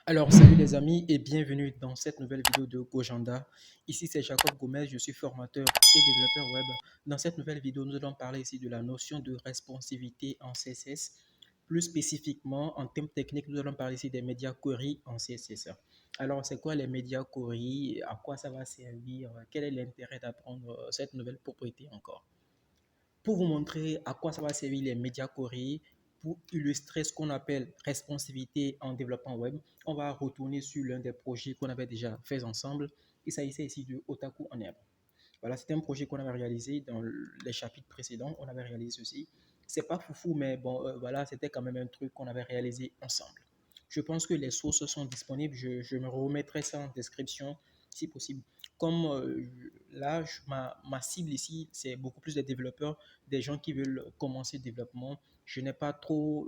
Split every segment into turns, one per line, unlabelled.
Alors, salut les amis et bienvenue dans cette nouvelle vidéo de Gojanda. Ici, c'est Jacob Gomez, je suis formateur et développeur web. Dans cette nouvelle vidéo, nous allons parler ici de la notion de responsivité en CSS. Plus spécifiquement, en termes techniques, nous allons parler ici des médias query en CSS. Alors, c'est quoi les médias query? À quoi ça va servir? Quel est l'intérêt d'apprendre cette nouvelle propriété encore? Pour vous montrer à quoi ça va servir les médias query, pour illustrer ce qu'on appelle responsivité en développement web, on va retourner sur l'un des projets qu'on avait déjà fait ensemble. Il s'agissait ici de Otaku en herbe. Voilà, c'était un projet qu'on avait réalisé dans les chapitres précédents. On avait réalisé ceci. C'est pas foufou, mais bon, voilà, c'était quand même un truc qu'on avait réalisé ensemble. Je pense que les sources sont disponibles. Je me remettrai ça en description si possible. Comme là, ma cible ici, c'est beaucoup plus des développeurs, des gens qui veulent commencer le développement. Je n'ai pas trop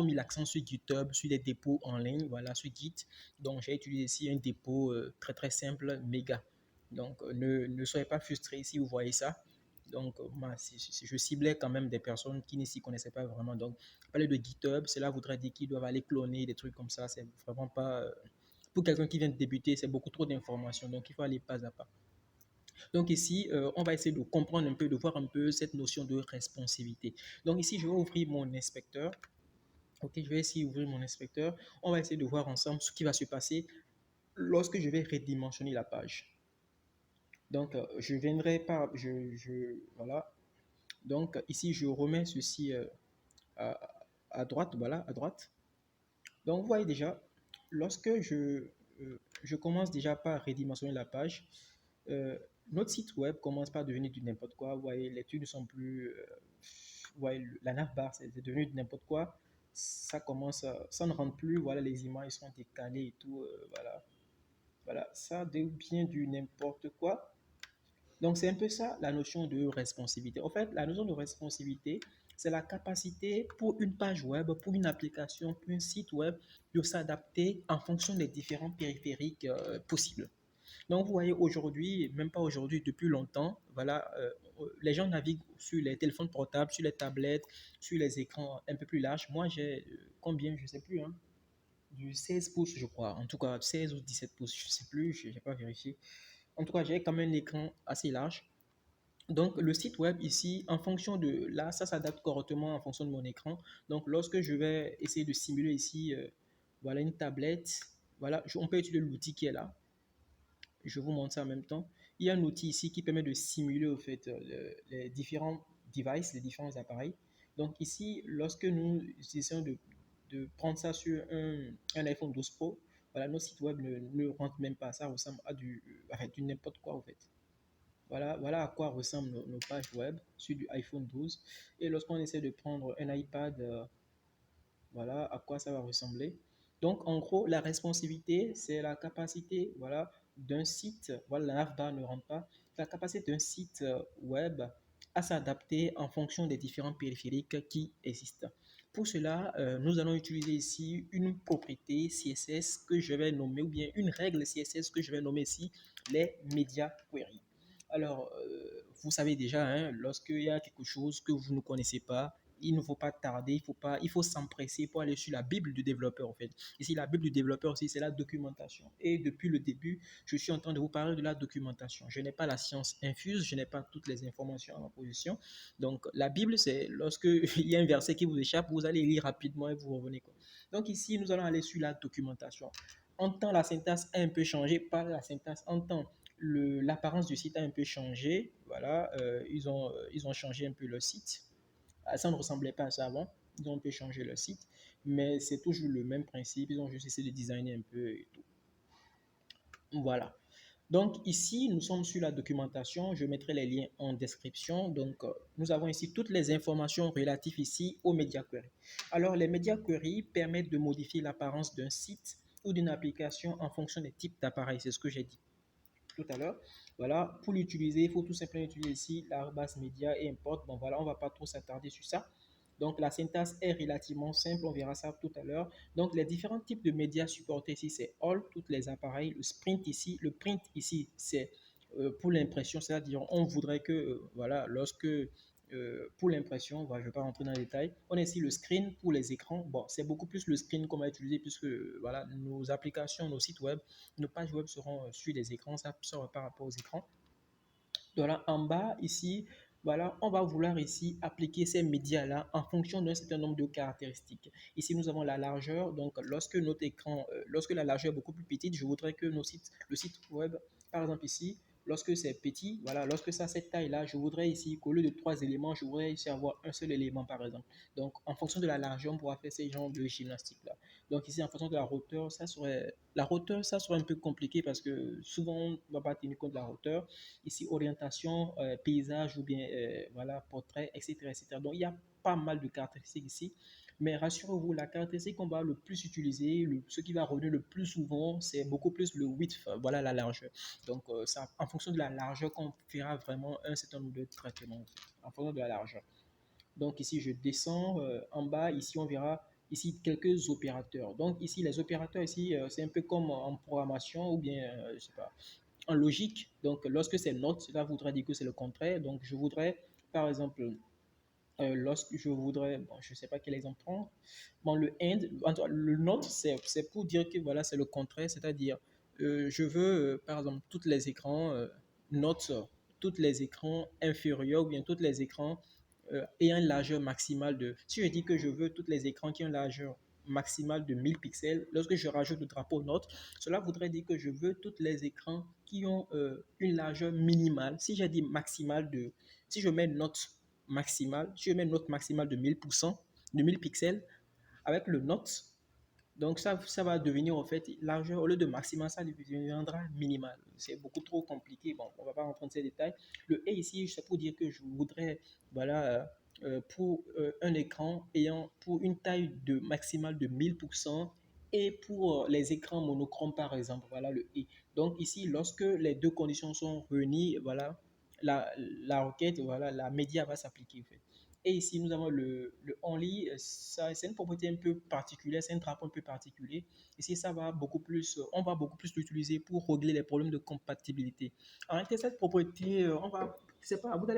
mis l'accent sur GitHub, sur les dépôts en ligne, voilà, sur Git. Donc, j'ai utilisé ici un dépôt très très simple, méga. Donc, ne soyez pas frustrés si vous voyez ça. Donc, je ciblais quand même des personnes qui ne s'y connaissaient pas vraiment. Donc, parler de GitHub, cela voudrait dire qu'ils doivent aller cloner des trucs comme ça. C'est vraiment pas. Pour quelqu'un qui vient de débuter, c'est beaucoup trop d'informations. Donc, il faut aller pas à pas. Donc, ici, on va essayer de comprendre un peu, de voir un peu cette notion de responsivité. Donc, ici, je vais ouvrir mon inspecteur. Ok, je vais essayer d'ouvrir mon inspecteur. On va essayer de voir ensemble ce qui va se passer lorsque je vais redimensionner la page. Donc, je viendrai par, voilà. Donc, ici, je remets ceci à droite, voilà, à droite. Donc, vous voyez déjà, lorsque je commence déjà par redimensionner la page, euh, notre site web commence par devenir du n'importe quoi. Vous voyez, les trucs ne sont plus, vous voyez, la navbar, c'est devenu du n'importe quoi. Ça commence, ça ne rentre plus. Voilà, les images sont décalées et tout. Voilà, voilà, ça devient du n'importe quoi. Donc, c'est un peu ça la notion de responsivité. En fait, la notion de responsivité, c'est la capacité pour une page web, pour une application, pour un site web, de s'adapter en fonction des différents périphériques possibles. Donc, vous voyez, aujourd'hui, même pas aujourd'hui, depuis longtemps, voilà, les gens naviguent sur les téléphones portables, sur les tablettes, sur les écrans un peu plus larges. Moi, j'ai combien, je ne sais plus, hein, du 16 pouces, je crois. En tout cas, 16 ou 17 pouces, je ne sais plus, je n'ai pas vérifié. En tout cas, j'ai quand même un écran assez large. Donc, le site web ici, en fonction de là, ça s'adapte correctement en fonction de mon écran. Donc, lorsque je vais essayer de simuler ici, voilà une tablette, voilà, on peut utiliser l'outil qui est là. Je vous montre ça en même temps. Il y a un outil ici qui permet de simuler au fait les différents devices, les différents appareils. Donc, ici, lorsque nous essayons de prendre ça sur un iPhone 12 Pro, voilà, nos sites web ne rentrent même pas. Ça ressemble à du n'importe quoi, en fait. Voilà à quoi ressemblent nos pages web sur du iPhone 12. Et lorsqu'on essaie de prendre un iPad, voilà à quoi ça va ressembler. Donc, en gros, la responsivité, c'est la capacité voilà, d'un site, voilà, la navbar ne rentre pas, la capacité d'un site web à s'adapter en fonction des différents périphériques qui existent. Pour cela, nous allons utiliser ici une propriété CSS que je vais nommer, ou bien une règle CSS que je vais nommer ici les media queries. Alors, vous savez déjà, hein, lorsqu'il y a quelque chose que vous ne connaissez pas, il ne faut pas tarder, il faut s'empresser pour aller sur la Bible du développeur en fait. Ici, la Bible du développeur aussi, c'est la documentation. Et depuis le début, je suis en train de vous parler de la documentation. Je n'ai pas la science infuse, je n'ai pas toutes les informations à ma position. Donc, la Bible, c'est lorsque il y a un verset qui vous échappe, vous allez lire rapidement et vous revenez. Quoi. Donc, ici, nous allons aller sur la documentation. En temps, la syntaxe a un peu changé, pas la syntaxe en temps l'apparence du site a un peu changé. Voilà, ils ont changé un peu le site. Ça ne ressemblait pas à ça avant. Ils ont un peu changé le site, mais c'est toujours le même principe. Ils ont juste essayé de designer un peu et tout. Voilà. Donc ici, nous sommes sur la documentation. Je mettrai les liens en description. Donc, nous avons ici toutes les informations relatives ici aux media queries. Alors, les media queries permettent de modifier l'apparence d'un site ou d'une application en fonction des types d'appareils. C'est ce que j'ai dit tout à l'heure. Voilà, pour l'utiliser, il faut tout simplement utiliser ici l'arrobas média et importe. Bon, voilà, on ne va pas trop s'attarder sur ça. Donc, la syntaxe est relativement simple, on verra ça tout à l'heure. Donc, les différents types de médias supportés ici, c'est all, tous les appareils. Le sprint ici, le print ici, c'est pour l'impression, c'est-à-dire on voudrait que, voilà, lorsque pour l'impression. Voilà, je ne vais pas rentrer dans les détails. On a ici le screen pour les écrans. Bon, c'est beaucoup plus le screen qu'on va utiliser puisque voilà, nos applications, nos sites web, nos pages web seront sur les écrans. Ça sera par rapport aux écrans. Voilà, en bas ici, voilà, on va vouloir ici appliquer ces médias-là en fonction d'un certain nombre de caractéristiques. Ici, nous avons la largeur. Donc, lorsque notre écran, lorsque la largeur est beaucoup plus petite, je voudrais que le site web, par exemple ici, lorsque c'est petit, voilà, lorsque ça a cette taille-là, je voudrais ici qu'au lieu de 3 éléments, je voudrais ici avoir un seul élément, par exemple. Donc, en fonction de la largeur, on pourra faire ces genres de gymnastique-là. Donc, ici, en fonction de la hauteur, ça serait un peu compliqué parce que souvent, on ne va pas tenir compte de la hauteur. Ici, orientation, paysage ou bien voilà, portrait, etc., etc. Donc, il y a pas mal de caractéristiques ici. Mais rassurez-vous, la caractéristique qu'on va le plus utiliser, ce qui va revenir le plus souvent, c'est beaucoup plus le width, voilà la largeur. Donc, ça, en fonction de la largeur qu'on fera vraiment un certain nombre de traitements, en fonction de la largeur. Donc, ici, je descends en bas. Ici, on verra ici quelques opérateurs. Donc, ici, les opérateurs, ici, c'est un peu comme en programmation ou bien, je sais pas, en logique. Donc, lorsque c'est not, cela voudrait dire que c'est le contraire. Donc, je voudrais, par exemple, lorsque je voudrais, bon, je ne sais pas quel exemple prendre. Bon, le end, le not, c'est pour dire que voilà, c'est le contraire, c'est-à-dire, je veux, par exemple, tous les écrans, not, tous les écrans inférieurs ou bien tous les écrans ayant une largeur maximale de. Si je dis que je veux tous les écrans qui ont une largeur maximale de 1000 pixels, lorsque je rajoute le drapeau note, cela voudrait dire que je veux tous les écrans qui ont une largeur minimale. Si j'ai dit maximale de, si je mets note maximale, si je mets note maximale de 1000%, de 1000 pixels, avec le note, donc ça va devenir en fait largeur, au lieu de maximal, ça deviendra minimal. C'est beaucoup trop compliqué. Bon, on ne va pas rentrer dans ces détails. Le et ici, c'est pour dire que je voudrais, voilà, pour un écran ayant pour une taille de maximale de 1000% et pour les écrans monochromes par exemple, voilà le et. Donc ici, lorsque les deux conditions sont réunies, voilà, la requête, voilà, la média va s'appliquer en fait. Et ici, nous avons le only. C'est une propriété un peu particulière, c'est un drapeau un peu particulier. Ici, ça va beaucoup plus, on va beaucoup plus l'utiliser pour régler les problèmes de compatibilité. En réalité, cette propriété, on va, je sais pas, vous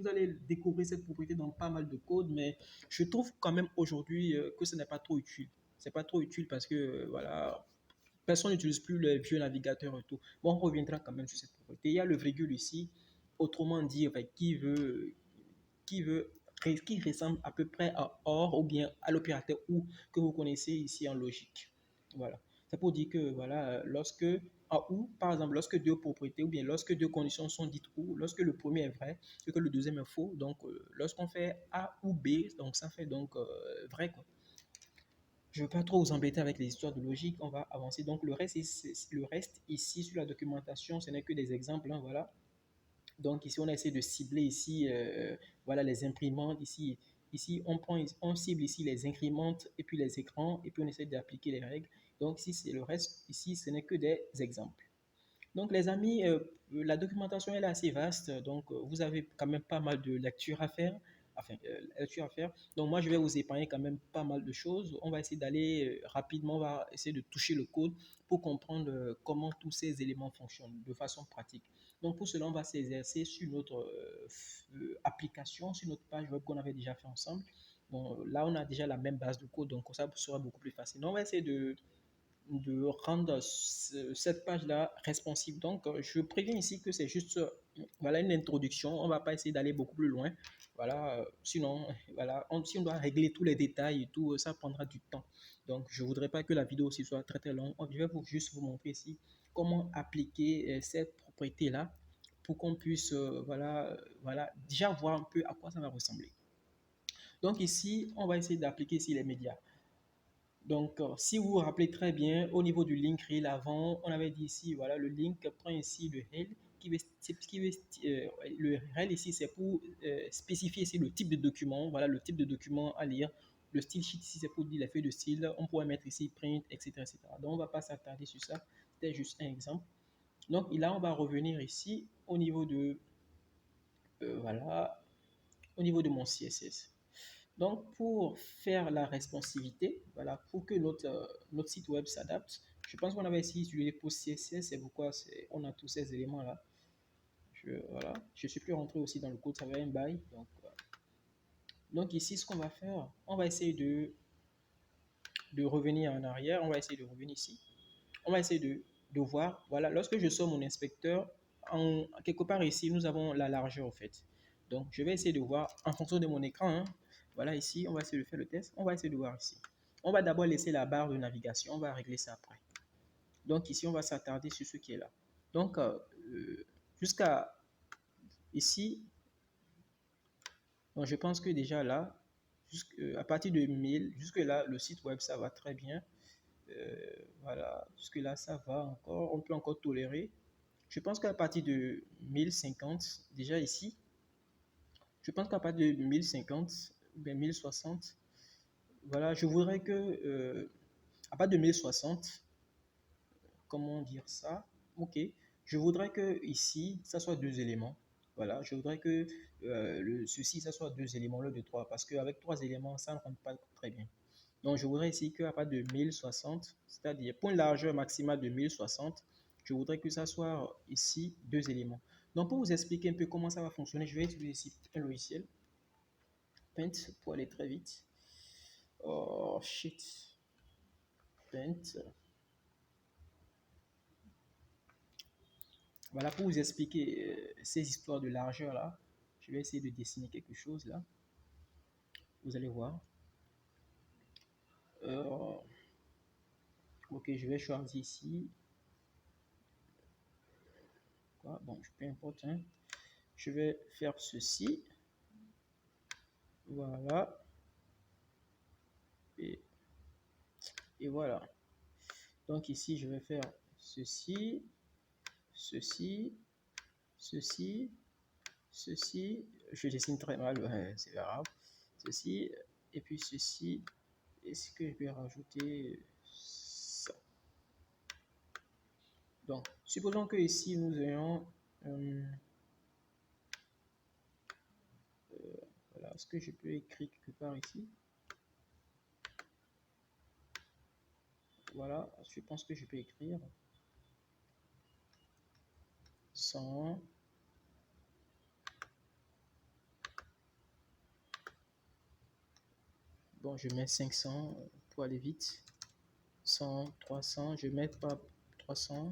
allez découvrir cette propriété dans pas mal de codes, mais je trouve quand même aujourd'hui que ce n'est pas trop utile. C'est pas trop utile parce que, voilà, personne n'utilise plus les vieux navigateurs et tout. Bon, on reviendra quand même sur cette propriété. Il y a le virgule ici, autrement dit, qui veut qui ressemble à peu près à OR ou bien à l'opérateur OU que vous connaissez ici en logique. Voilà. C'est pour dire que voilà, lorsque à OU, par exemple, lorsque deux propriétés ou bien lorsque deux conditions sont dites OU, lorsque le premier est vrai et que le deuxième est faux, donc lorsqu'on fait A ou B, donc ça fait donc vrai quoi. Je ne veux pas trop vous embêter avec les histoires de logique, on va avancer. Donc le reste ici sur la documentation, ce n'est que des exemples, hein, voilà. Donc ici, on a essayé de cibler ici, voilà, les imprimantes. Ici on cible ici les imprimantes et puis les écrans et puis on essaie d'appliquer les règles. Donc ici, c'est le reste. Ici, ce n'est que des exemples. Donc les amis, la documentation elle est assez vaste, donc vous avez quand même pas mal de lectures à faire. Enfin, lecture à faire. Donc moi, je vais vous épargner quand même pas mal de choses. On va essayer d'aller rapidement, on va essayer de toucher le code pour comprendre comment tous ces éléments fonctionnent de façon pratique. Donc pour cela, on va s'exercer sur notre application, sur notre page web qu'on avait déjà fait ensemble. Bon, là, on a déjà la même base de code, donc ça sera beaucoup plus facile. Donc, on va essayer de rendre cette page-là responsive. Donc, je préviens ici que c'est juste voilà, une introduction. On ne va pas essayer d'aller beaucoup plus loin. Voilà, sinon, voilà, si on doit régler tous les détails et tout, ça prendra du temps. Donc, je ne voudrais pas que la vidéo aussi soit très très longue. Je vais juste vous montrer ici comment appliquer cette propriété-là pour qu'on puisse voilà, déjà voir un peu à quoi ça va ressembler. Donc ici, on va essayer d'appliquer ici les médias. Donc, si vous vous rappelez très bien, au niveau du link rel avant, on avait dit ici, voilà, le link prend ici le rel. Le rel ici, c'est pour spécifier ici le type de document, voilà, le type de document à lire. Le style sheet ici, c'est pour dire les feuilles de style. On pourrait mettre ici print, etc., etc. Donc, on ne va pas s'attarder sur ça. C'était juste un exemple. Donc, là, on va revenir ici au niveau de, voilà, au niveau de mon CSS. Donc, pour faire la responsivité, voilà, pour que notre site web s'adapte, je pense qu'on avait essayé sur les posts CSS, c'est pourquoi on a tous ces éléments-là. Voilà. Je suis plus rentré aussi dans le code, ça va un bail. Donc, Donc ici, ce qu'on va faire, on va essayer de revenir en arrière. On va essayer de revenir ici. On va essayer de voir. Voilà, lorsque je sors mon inspecteur, quelque part ici, nous avons la largeur en fait. Donc, je vais essayer de voir en fonction de mon écran, hein. Voilà, ici, on va essayer de faire le test. On va essayer de voir ici. On va d'abord laisser la barre de navigation. On va régler ça après. Donc, ici, on va s'attarder sur ce qui est là. Donc, jusqu'à ici, donc je pense que déjà là, à partir de 1000, jusque là, le site web, ça va très bien. Voilà, jusque là, ça va encore. On peut encore tolérer. Je pense qu'à partir de 1050, déjà ici, je pense qu'à partir de 1050, bien 1060, voilà, je voudrais que, à partir de 1060, comment dire ça? Ok, je voudrais que ici, ça soit deux éléments. Voilà, je voudrais que ceci, ça soit deux éléments, au lieu de trois, parce qu'avec trois éléments, ça ne rentre pas très bien. Donc, je voudrais ici qu'à partir de 1060, c'est-à-dire pour une largeur maximale de 1060, je voudrais que ça soit ici deux éléments. Donc, pour vous expliquer un peu comment ça va fonctionner, je vais utiliser ici un logiciel, Paint, pour aller très vite. Oh, shit. Paint. Voilà, pour vous expliquer ces histoires de largeur là, je vais essayer de dessiner quelque chose là. Vous allez voir. Ok, je vais choisir ici. Bon, peu importe, hein. Je vais faire ceci. Voilà. Et voilà. Donc ici, je vais faire ceci, ceci, ceci, ceci. Je dessine très mal, ouais, c'est grave. Ceci, et puis ceci. Est-ce que je vais rajouter ça? Donc, supposons que ici, nous ayons... voilà, est-ce que je peux écrire quelque part ici? Voilà, je pense que je peux écrire 100. Bon, je mets 500 pour aller vite. 100, 300, je mets pas 300.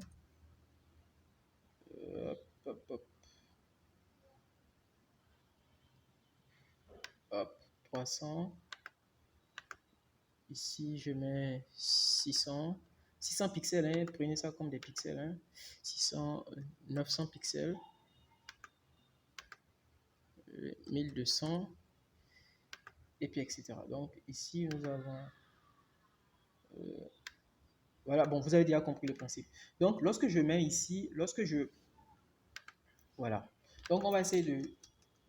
Hop, hop, hop, 300. Ici, je mets 600. 600 pixels, hein, prenez ça comme des pixels. Hein. 600, 900 pixels. 1200. Et puis, etc. Donc, ici, nous avons... voilà, bon, vous avez déjà compris le principe. Donc, lorsque je mets ici, lorsque je... Voilà. Donc, on va essayer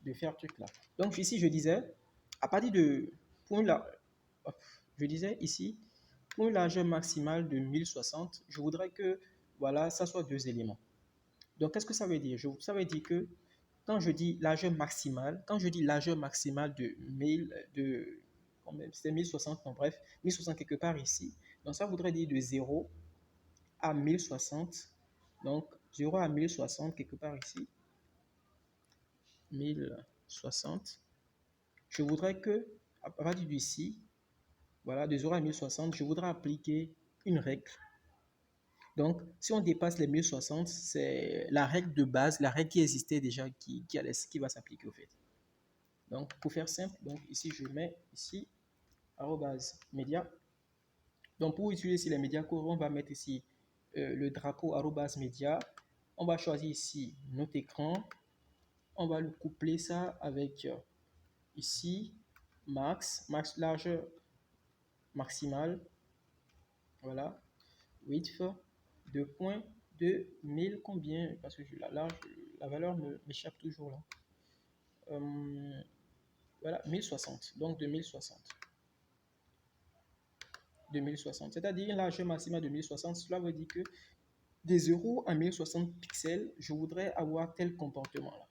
de faire truc là. Donc, ici, je disais, à partir de... je disais ici, pour une largeur maximale de 1060, je voudrais que, voilà, ça soit deux éléments. Donc, qu'est-ce que ça veut dire? Ça veut dire que quand je dis largeur maximale, quand je dis largeur maximale de 1000, c'était 1060, non, bref, 1060 quelque part ici. Donc, ça voudrait dire de 0 à 1060. Donc, 0 à 1060 quelque part ici. 1060. Je voudrais que, à partir d'ici, voilà, de 0 à 1060, je voudrais appliquer une règle. Donc, si on dépasse les 1060, c'est la règle de base, la règle qui existait déjà, qui va s'appliquer au fait. Donc, pour faire simple, donc ici, je mets ici, @media. Donc, pour utiliser les médias courts, on va mettre ici le drapeau @media. On va choisir ici notre écran. On va le coupler ça avec ici, max largeur maximale. Voilà. Width, 2.2000, combien? Parce que la valeur m'échappe toujours là. Voilà, 1060. Donc 2060. 2060. C'est-à-dire une largeur maximale de 1060. Cela veut dire que des 0 à 1060 pixels, je voudrais avoir tel comportement là.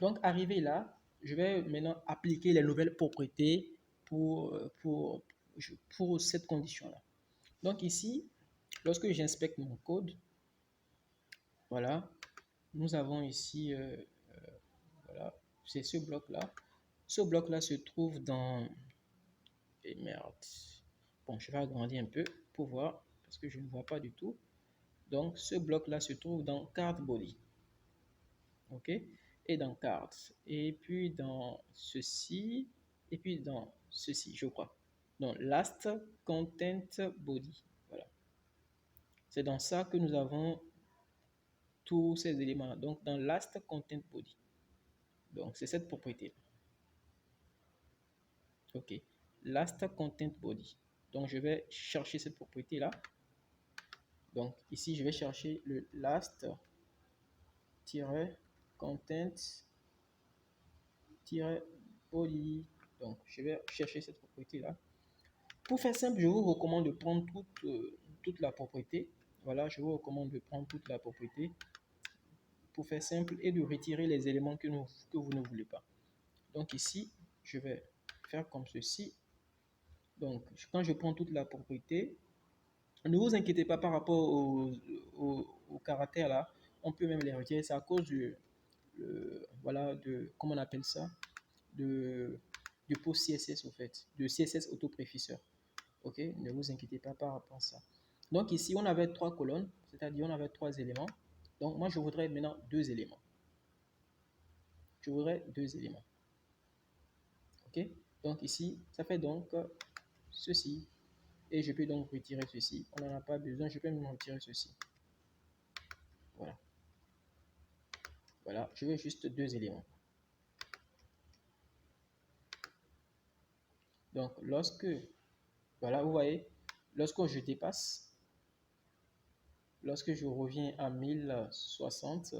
Donc, arrivé là, je vais maintenant appliquer les nouvelles propriétés pour cette condition-là. Donc ici, lorsque j'inspecte mon code, voilà, nous avons ici, voilà, c'est ce bloc-là. Ce bloc-là se trouve dans... Et merde. Bon, je vais agrandir un peu pour voir, parce que je ne vois pas du tout. Donc, ce bloc-là se trouve dans Card Body. OK? Et dans Cards. Et puis dans ceci. Et puis dans ceci, je crois. Donc, Last Content Body. Voilà. C'est dans ça que nous avons tous ces éléments. Donc, dans Last Content Body. Donc, c'est cette propriété. OK. Last Content Body. Donc, je vais chercher cette propriété-là. Donc, ici, je vais chercher le last-content-body. Donc, je vais chercher cette propriété-là. Pour faire simple, je vous recommande de prendre toute la propriété. Voilà, je vous recommande de prendre toute la propriété pour faire simple et de retirer les éléments que vous ne voulez pas. Donc ici, je vais faire comme ceci. Donc, quand je prends toute la propriété, ne vous inquiétez pas par rapport au caractère là. On peut même les retirer. C'est à cause voilà, comment on appelle ça, du post CSS au fait, de CSS autopréfisseur. Ok, ne vous inquiétez pas par rapport à ça. Donc ici, on avait 3 colonnes, c'est-à-dire on avait 3 éléments. Donc moi, je voudrais maintenant 2 éléments. Je voudrais 2 éléments. Ok, donc ici, ça fait donc ceci. Et je peux donc retirer ceci. On n'en a pas besoin, je peux même retirer ceci. Voilà. Voilà, je veux juste 2 éléments. Donc lorsque, voilà, vous voyez, lorsque je dépasse, lorsque je reviens à 1060,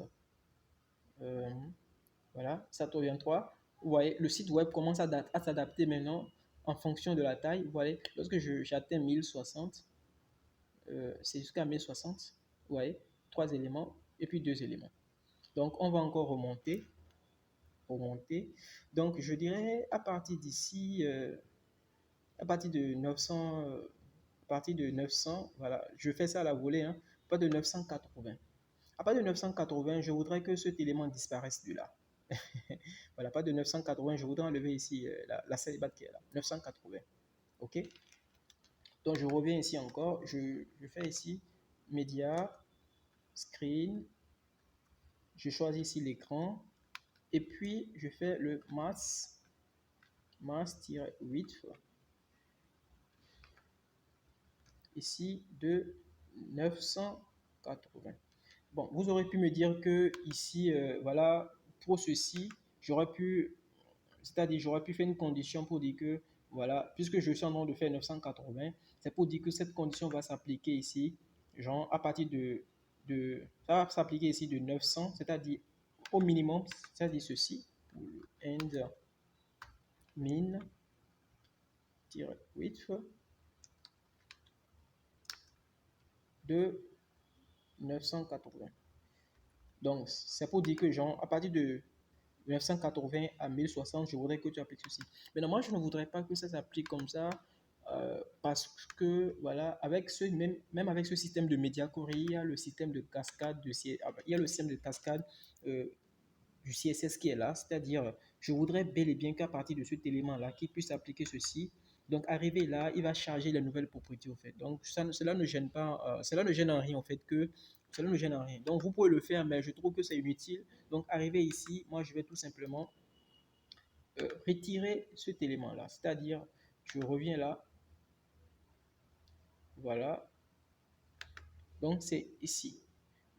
voilà, ça te revient 3. Vous voyez, le site web commence à s'adapter maintenant en fonction de la taille. Vous voyez, lorsque j'atteins 1060, c'est jusqu'à 1060. Vous voyez, 3 éléments et puis 2 éléments. Donc, on va encore remonter. Donc, je dirais à partir d'ici, à partir de 900, à partir de 900, voilà, je fais ça à la volée, hein, pas de 980. À partir de 980, je voudrais que cet élément disparaisse de là. Voilà, pas de 980, je voudrais enlever ici la célibate qui est là, 980. OK? Donc, je reviens ici encore, je fais ici média, screen, je choisis ici l'écran, et puis je fais le mass-width, ici de 980. Bon, vous aurez pu me dire que ici, voilà, pour ceci, j'aurais pu, c'est-à-dire j'aurais pu faire une condition pour dire que, voilà, puisque je suis en train de faire 980, c'est pour dire que cette condition va s'appliquer ici, genre à partir ça va s'appliquer ici de 900, c'est-à-dire au minimum, c'est-à-dire ceci, pour le end min-width de 980. Donc, c'est pour dire que, genre, à partir de 980 à 1060, je voudrais que tu appliques ceci. Maintenant, moi, je ne voudrais pas que ça s'applique comme ça parce que, voilà, avec même avec ce système de média query, il y a le système de cascade, il y a le système de cascade du CSS qui est là, c'est-à-dire, je voudrais bel et bien qu'à partir de cet élément-là, qu'il puisse appliquer ceci. Donc, arrivé là, il va charger les nouvelles propriétés, au fait. Donc, cela ne gêne pas, cela ne gêne en rien, en fait, cela ne gêne en rien. Donc, vous pouvez le faire, mais je trouve que c'est inutile. Donc, arrivé ici, moi, je vais tout simplement retirer cet élément-là. C'est-à-dire, je reviens là. Voilà. Donc, c'est ici.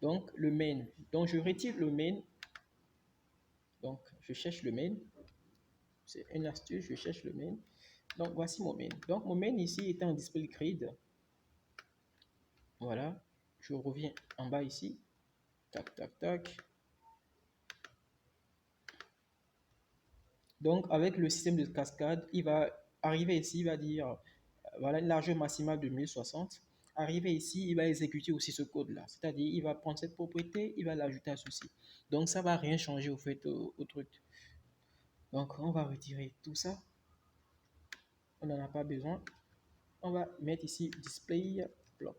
Donc, le main. Donc, je retire le main. Donc, je cherche le main. C'est une astuce, je cherche le main. Donc, voici mon main. Donc, mon main ici est en display grid. Voilà. Je reviens en bas ici. Tac, tac, tac. Donc, avec le système de cascade, il va arriver ici, il va dire, voilà, une largeur maximale de 1060. Arrivé ici, il va exécuter aussi ce code-là. C'est-à-dire, il va prendre cette propriété, il va l'ajouter à ceci. Donc, ça ne va rien changer au fait au truc. Donc, on va retirer tout ça. On n'en a pas besoin. On va mettre ici display block.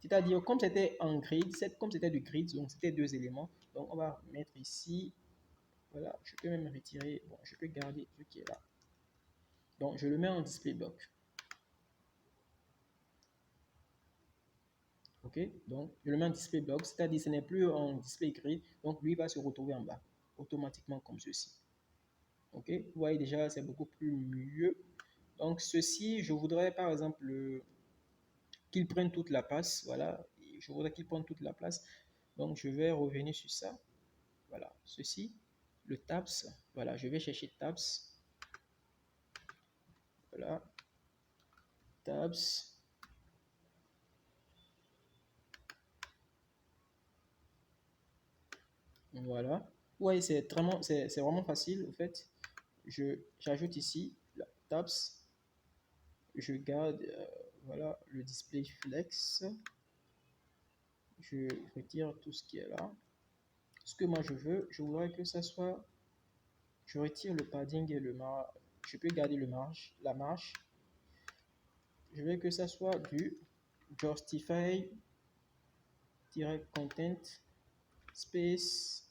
C'est-à-dire, comme c'était en grid, comme c'était du grid, donc c'était 2 éléments. Donc, on va mettre ici, Voilà, je peux même retirer, bon, je peux garder ce qui est là. Donc, je le mets en display block. Ok, donc je le mets en display block, c'est-à-dire ce n'est plus en display gris, donc lui va se retrouver en bas, automatiquement comme ceci. Ok, vous voyez déjà, c'est beaucoup plus mieux. Donc, ceci, je voudrais par exemple qu'il prenne toute la place. Voilà, je voudrais qu'il prenne toute la place. Donc, je vais revenir sur ça. Voilà, ceci, le tabs. Voilà, je vais chercher tabs. Voilà, tabs. Voilà. Ouais, c'est vraiment facile. En fait, j'ajoute ici la tabs. Je garde voilà le display flex. Je retire tout ce qui est là. Ce que moi je veux, je voudrais que ça soit, je retire le padding et le marge. Je peux garder la marge. Je veux que ça soit du justify content space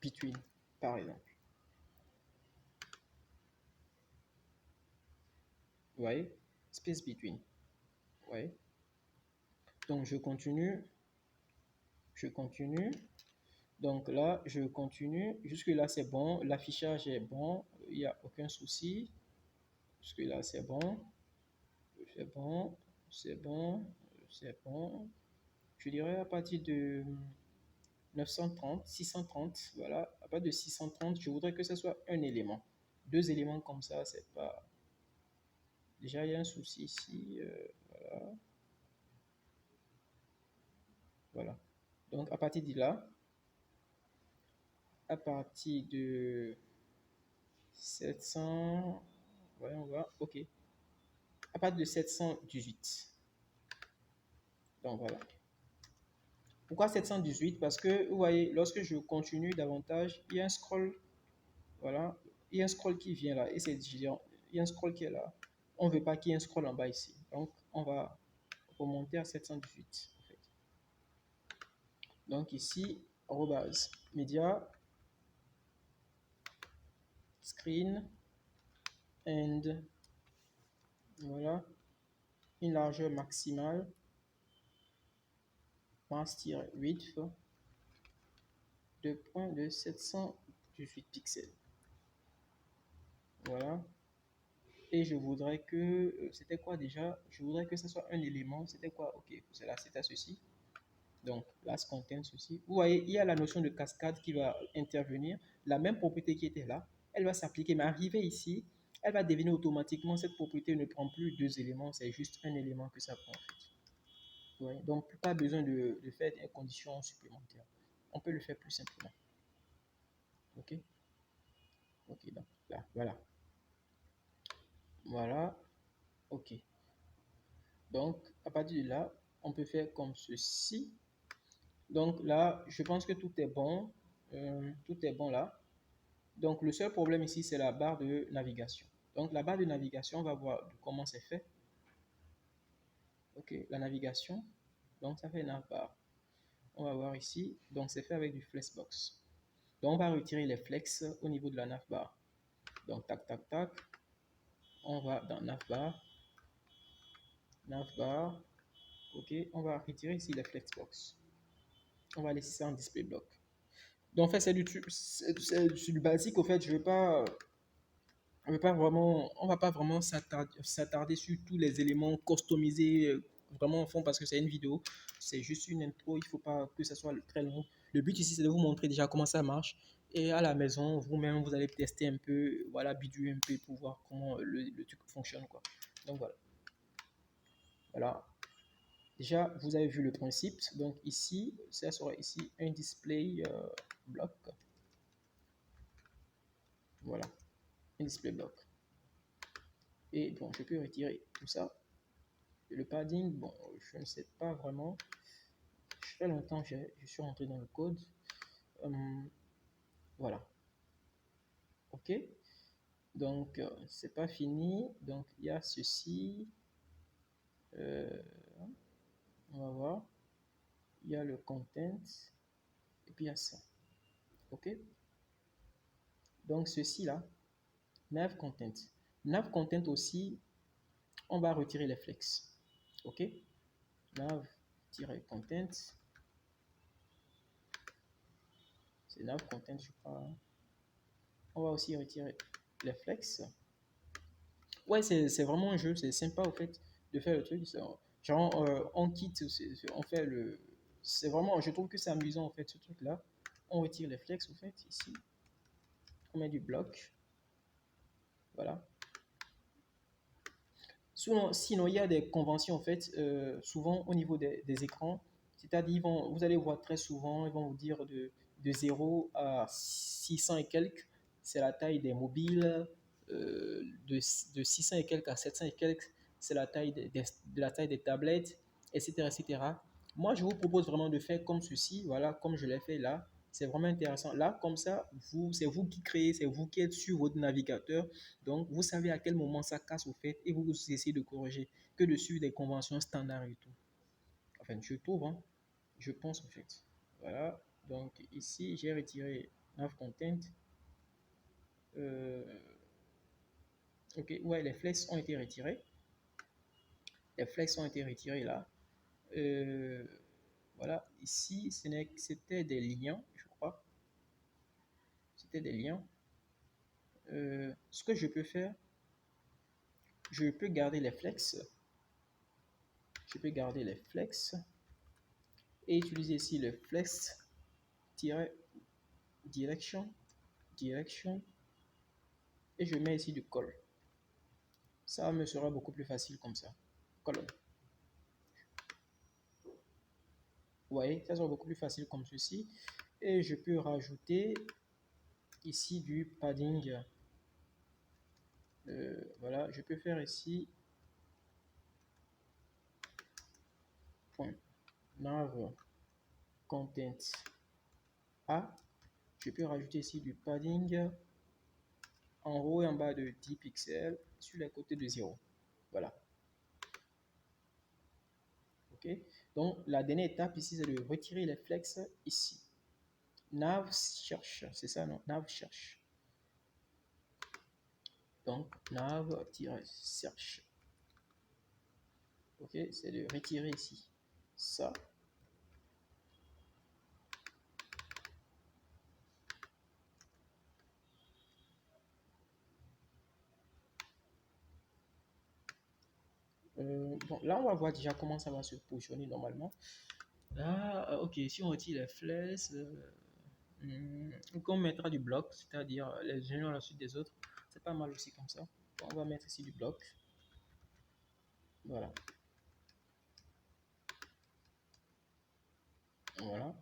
between, par exemple. Vous voyez, space between. Vous voyez. Donc je continue. Donc là, je continue. Jusque-là, c'est bon. L'affichage est bon. Il n'y a aucun souci. Jusque-là, c'est bon. C'est bon. C'est bon. C'est bon. Je dirais à partir de 930, 630. Voilà. À partir de 630, je voudrais que ce soit un élément. Deux éléments comme ça, c'est pas. Déjà, il y a un souci ici. Voilà. Voilà. Donc, à partir de là, à partir de 700, voyons voir, ok. À partir de 718. Donc voilà. Pourquoi 718? Parce que vous voyez, lorsque je continue davantage, il y a un scroll. Voilà. Il y a un scroll qui vient là. Et c'est différent. Il y a un scroll qui est là. On ne veut pas qu'il y ait un scroll en bas ici. Donc on va remonter à 718. En fait. Donc ici, arrobase media screen and voilà une largeur maximale mass-width de 718 pixels. Voilà. Et je voudrais que, c'était quoi déjà? Je voudrais que ce soit un élément. C'était quoi? Ok, cela c'était ceci. Donc, last content ceci. Vous voyez, il y a la notion de cascade qui va intervenir. La même propriété qui était là, elle va s'appliquer. Mais arrivé ici, elle va devenir automatiquement, cette propriété ne prend plus deux éléments, c'est juste un élément que ça prend en fait. Ouais, donc, pas besoin de faire des conditions supplémentaires. On peut le faire plus simplement. Ok? Ok, donc là, voilà. Voilà. Ok. Donc, à partir de là, on peut faire comme ceci. Donc là, je pense que tout est bon. Tout est bon là. Donc, le seul problème ici, c'est la barre de navigation. Donc, la barre de navigation, on va voir comment c'est fait. Ok, la navigation. Donc, ça fait navbar. On va voir ici. Donc, c'est fait avec du flexbox. Donc, on va retirer les flex au niveau de la navbar. Donc, tac, tac, tac. On va dans navbar. Navbar. Ok, on va retirer ici les flexbox. On va laisser ça en display block. Donc, en fait, c'est du basique. Au fait, je ne veux pas. On va pas vraiment s'attarder sur tous les éléments customisés vraiment en fond parce que c'est une vidéo, c'est juste une intro, il faut pas que ça soit très long. Le but ici, c'est de vous montrer déjà comment ça marche et à la maison, vous-même, vous allez tester un peu, voilà, bidouiller un peu pour voir comment le truc fonctionne, quoi. Donc voilà. Voilà. Déjà, vous avez vu le principe. Donc ici, ça sera ici un display block. Voilà, un display block. Et bon, je peux retirer tout ça. Et le padding, bon, je ne sais pas vraiment. Je fais longtemps que je suis rentré dans le code. Voilà. OK. Donc, c'est pas fini. Donc, il y a ceci. On va voir. Il y a le content. Et puis, il y a ça. OK? Donc, ceci là, nav content. Nav content aussi, on va retirer les flex. OK? Nav-content. C'est nav content, je crois. On va aussi retirer les flex. Ouais, c'est vraiment un jeu, c'est sympa au fait de faire le truc. Genre, on quitte, on fait le. C'est vraiment, je trouve que c'est amusant en fait ce truc-là. On retire les flex au fait ici. On met du bloc. Voilà. Sinon, il y a des conventions en fait, souvent au niveau des écrans. C'est-à-dire, vous allez voir très souvent, ils vont vous dire de 0 à 600 et quelques, c'est la taille des mobiles. De 600 et quelques à 700 et quelques, c'est la taille de la taille des tablettes, etc., etc. Moi, je vous propose vraiment de faire comme ceci, voilà, comme je l'ai fait là. C'est vraiment intéressant. Là, comme ça, c'est vous qui créez, c'est vous qui êtes sur votre navigateur. Donc, vous savez à quel moment ça casse au fait et vous essayez de corriger que de suivre des conventions standards et tout. Enfin, je trouve, hein, je pense en fait. Voilà. Donc, ici, j'ai retiré nav content. Euh, ok, ouais, les flex ont été retirés. Les flex ont été retirés là. Euh, voilà, ici, c'était des liens, je crois. C'était des liens. Ce que je peux faire, je peux garder les flex. Je peux garder les flex et utiliser ici le flex-direction, direction, et je mets ici du col. Ça me sera beaucoup plus facile comme ça. Colonne. Vous voyez, ça sera beaucoup plus facile comme ceci. Et je peux rajouter ici du padding. Voilà, je peux faire ici point nav content A. Je peux rajouter ici du padding en haut et en bas de 10 pixels sur les côtés de 0. Voilà. OK. Donc, la dernière étape ici, c'est de retirer les flex ici. Nav cherche, c'est ça, non? Nav cherche. Donc, nav-search. OK, c'est de retirer ici ça. Bon, là, on va voir déjà comment ça va se positionner normalement. Là, ok, si on retire les flèches, on mettra du bloc, c'est-à-dire les unes à la suite des autres. C'est pas mal aussi comme ça. On va mettre ici du bloc. Voilà. Voilà.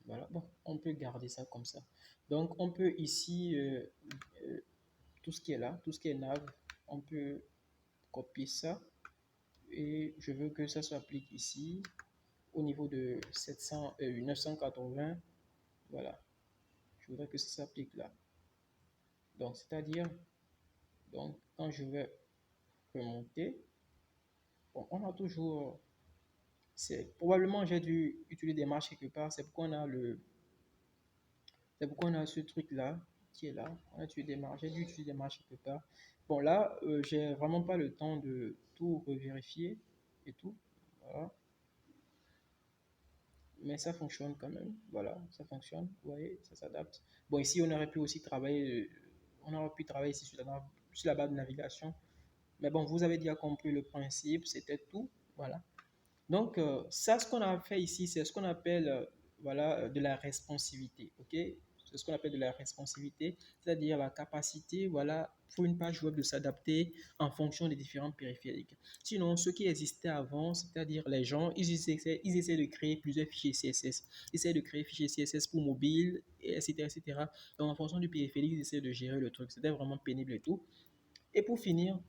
Voilà. Bon, on peut garder ça comme ça. Donc, on peut ici, tout ce qui est là, tout ce qui est nav, on peut copier ça. Et je veux que ça s'applique ici, au niveau de 980. Voilà. Je voudrais que ça s'applique là. Donc, c'est-à-dire, donc, quand je vais remonter, bon, on a toujours, c'est probablement j'ai dû utiliser des marches quelque part, c'est pourquoi on a c'est pourquoi on a ce truc là qui est là. On a utilisé des marches, j'ai dû utiliser des marches quelque part. Bon, là, j'ai vraiment pas le temps de tout vérifier et tout. Voilà. Mais ça fonctionne quand même. Voilà, ça fonctionne. Vous voyez, ça s'adapte. Bon, ici, on aurait pu aussi travailler, on aurait pu travailler ici sur la barre de navigation. Mais bon, vous avez déjà compris le principe, c'était tout. Voilà. Donc, ça, ce qu'on a fait ici, c'est ce qu'on appelle voilà, de la responsivité. OK? C'est ce qu'on appelle de la responsivité, c'est-à-dire la capacité, voilà, pour une page web de s'adapter en fonction des différents périphériques. Sinon, ce qui existait avant, c'est-à-dire les gens, ils essaient de créer plusieurs fichiers CSS. Ils essaient de créer fichiers CSS pour mobile, etc., etc. Donc, en fonction du périphérique, ils essaient de gérer le truc. C'était vraiment pénible et tout. Et pour finir,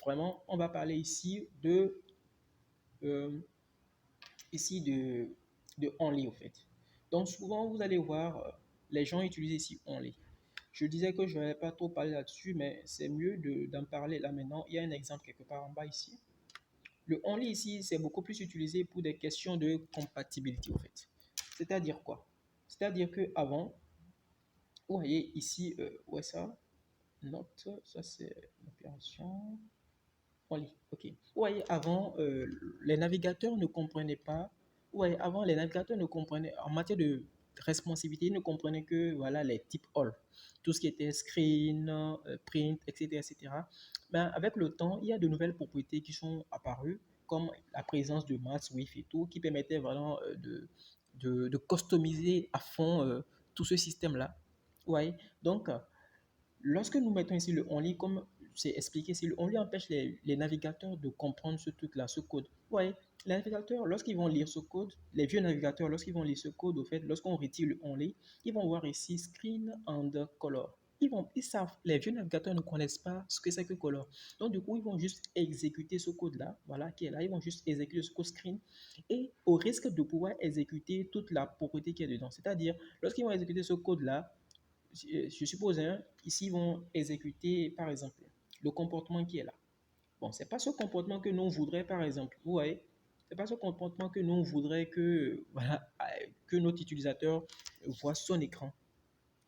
vraiment, on va parler ici euh, de only au fait. Donc souvent vous allez voir les gens utilisent ici only. Je disais que je n'allais pas trop parler là-dessus, mais c'est mieux d'en parler là maintenant. Il y a un exemple quelque part en bas ici. Le only ici, c'est beaucoup plus utilisé pour des questions de compatibilité au fait. C'est-à-dire quoi? C'est-à-dire que avant, vous voyez ici, où est ça? Note, ça c'est l'opération. On lit, ok. Vous voyez, avant, les navigateurs ne comprenaient pas. Vous voyez, avant, les navigateurs ne comprenaient, en matière de responsivité, ils ne comprenaient que voilà, les types all. Tout ce qui était screen, print, etc., etc. Ben, avec le temps, il y a de nouvelles propriétés qui sont apparues, comme la présence de maths, WIF et tout, qui permettaient vraiment de customiser à fond tout ce système-là. Vous voyez, donc, lorsque nous mettons ici le only, comme c'est expliqué ici, le only empêche les navigateurs de comprendre ce truc-là, ce code. Ouais, les navigateurs, lorsqu'ils vont lire ce code, les vieux navigateurs, lorsqu'ils vont lire ce code, au fait, lorsqu'on retire le only, ils vont voir ici screen under color. Ils savent, les vieux navigateurs ne connaissent pas ce que c'est que color. Donc, du coup, ils vont juste exécuter ce code-là, voilà, qui est là. Ils vont juste exécuter ce code screen et au risque de pouvoir exécuter toute la propriété qui est dedans. C'est-à-dire, lorsqu'ils vont exécuter ce code-là, je suppose, hein, ici, ils vont exécuter, par exemple, le comportement qui est là. Bon, ce n'est pas ce comportement que nous voudrait, par exemple. Vous voyez, ce n'est pas ce comportement que nous voudrait que, voilà, que notre utilisateur voit son écran.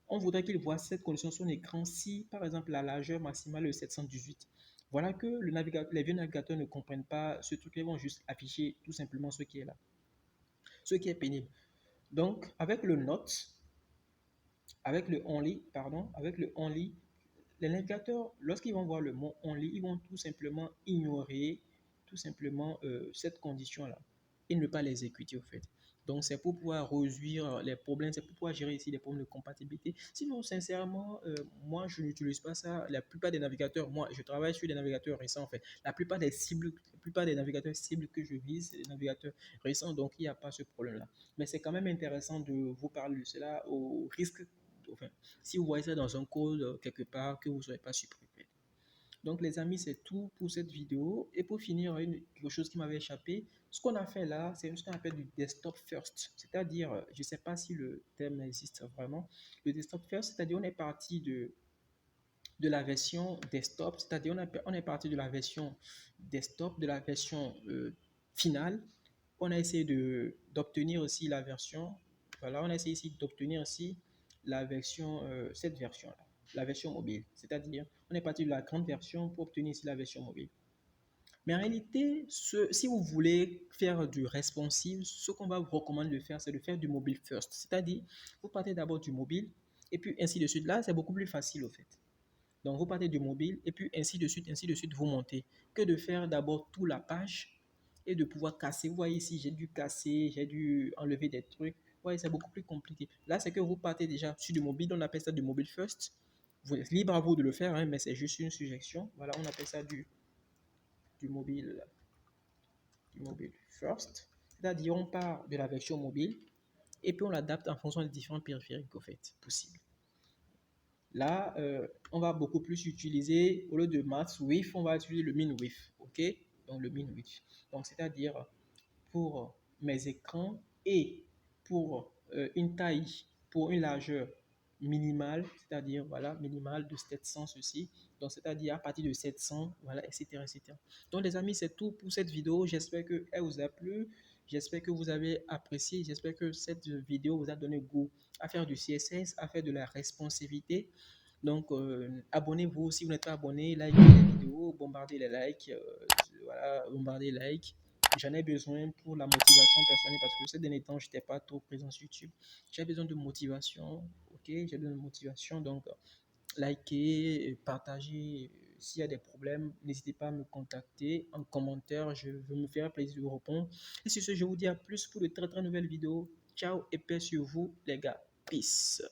On voudrait qu'il voit cette condition sur son écran si, par exemple, la largeur maximale est 718. Voilà que les vieux navigateurs ne comprennent pas ce truc, ils vont juste afficher tout simplement ce qui est là, ce qui est pénible. Donc, avec le only, pardon, avec le only, les navigateurs, lorsqu'ils vont voir le mot only, ils vont tout simplement ignorer tout simplement cette condition-là et ne pas l'exécuter au fait. Donc, c'est pour pouvoir réduire les problèmes, c'est pour pouvoir gérer ici les problèmes de compatibilité. Sinon, sincèrement, moi, je n'utilise pas ça. La plupart des navigateurs, moi, je travaille sur des navigateurs récents en fait. La plupart des navigateurs cibles que je vise, c'est des navigateurs récents, donc il n'y a pas ce problème-là. Mais c'est quand même intéressant de vous parler de cela au risque, enfin, si vous voyez ça dans un code quelque part que vous ne savez pas supprimer. Donc les amis, c'est tout pour cette vidéo. Et pour finir, quelque chose qui m'avait échappé, ce qu'on a fait là, c'est ce qu'on appelle du desktop first. C'est-à-dire, je ne sais pas si le terme existe vraiment, le desktop first, c'est-à-dire on est parti de la version desktop, c'est-à-dire on est parti de la version desktop, de la version finale. On a essayé d'obtenir aussi la version, voilà, on a essayé ici d'obtenir aussi la version, cette version-là, la version mobile. C'est-à-dire, on est parti de la grande version pour obtenir ici la version mobile. Mais en réalité, si vous voulez faire du responsive, ce qu'on va vous recommander de faire, c'est de faire du mobile first. C'est-à-dire, vous partez d'abord du mobile et puis ainsi de suite. Là, c'est beaucoup plus facile au fait. Donc, vous partez du mobile et puis ainsi de suite, vous montez. Que de faire d'abord toute la page et de pouvoir casser. Vous voyez ici, j'ai dû casser, j'ai dû enlever des trucs. Vous voyez, c'est beaucoup plus compliqué. Là, c'est que vous partez déjà sur du mobile. On appelle ça du mobile first. Vous êtes libre à vous de le faire, hein, mais c'est juste une suggestion. Voilà, on appelle ça du mobile, du mobile first. C'est-à-dire, on part de la version mobile et puis on l'adapte en fonction des différents périphériques au fait, possibles. Là, on va beaucoup plus utiliser, au lieu de max width, on va utiliser le min width. OK? Donc, le min width. Donc, c'est-à-dire pour mes écrans et pour une taille, pour une largeur minimale, c'est-à-dire, voilà, minimale de 700 ceci. Donc, c'est-à-dire à partir de 700, voilà, etc., etc. Donc, les amis, c'est tout pour cette vidéo. J'espère qu'elle vous a plu. J'espère que vous avez apprécié. J'espère que cette vidéo vous a donné goût à faire du CSS, à faire de la responsivité. Donc, abonnez-vous si vous n'êtes pas abonné, likez les vidéos, bombardez les likes, voilà, bombardez les likes. J'en ai besoin pour la motivation personnelle parce que ces derniers temps, je n'étais pas trop présent sur YouTube. J'ai besoin de motivation, ok? J'ai besoin de motivation, donc likez, partagez. S'il y a des problèmes, n'hésitez pas à me contacter en commentaire. Je vais me faire plaisir de vous répondre. Et sur ce, je vous dis à plus pour de très très nouvelles vidéos. Ciao et paix sur vous, les gars. Peace.